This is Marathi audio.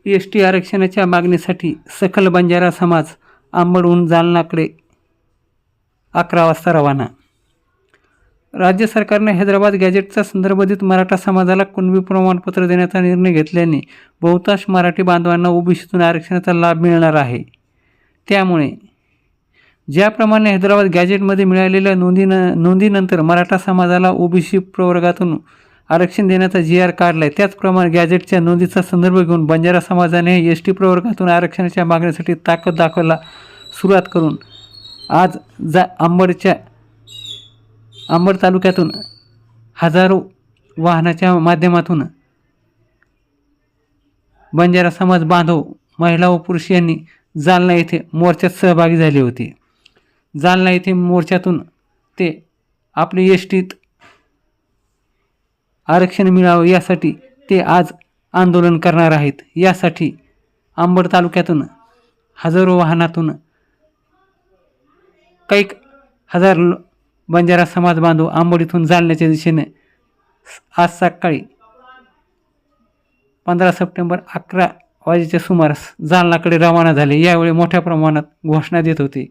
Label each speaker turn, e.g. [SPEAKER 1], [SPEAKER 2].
[SPEAKER 1] एस.टी आरक्षणाच्या मागणीसाठी सखल बंजारा समाज अंबडहून जालनाकडे 11 वाजता रवाना. राज्य सरकारने हैदराबाद गॅजेटचा संदर्भ देत मराठा समाजाला कुणबी प्रमाणपत्र देण्याचा निर्णय घेतल्याने बहुतांश मराठी बांधवांना ओबीसीतून आरक्षणाचा लाभ मिळणार आहे. त्यामुळे ज्याप्रमाणे हैदराबाद गॅजेटमध्ये मिळालेल्या नोंदीनंतर मराठा समाजाला ओबीसी प्रवर्गातून आरक्षण देण्याचा जी.आर. काढला आहे, त्याचप्रमाणे गॅजेटच्या नोंदीचा संदर्भ घेऊन बंजारा समाजाने एस.टी प्रवर्गातून आरक्षणाच्या मागणीसाठी ताकद दाखवायला सुरुवात करून आज अंबड तालुक्यातून हजारो वाहनाच्या माध्यमातून बंजारा समाज बांधव, महिला व पुरुष यांनी जालना येथे मोर्चात सहभागी झाले होते. जालना येथे मोर्चातून ते आपले एस.टीत आरक्षण मिळावं यासाठी ते आज आंदोलन करणार आहेत. यासाठी अंबड तालुक्यातून हजारो वाहनातून काही हजार बंजारा समाज बांधव अंबड इथून जालन्याच्या दिशेने आज सकाळी 15 सप्टेंबर 11 वाजेच्या सुमारास जालनाकडे रवाना झाले. यावेळी मोठ्या प्रमाणात घोषणा देत होते.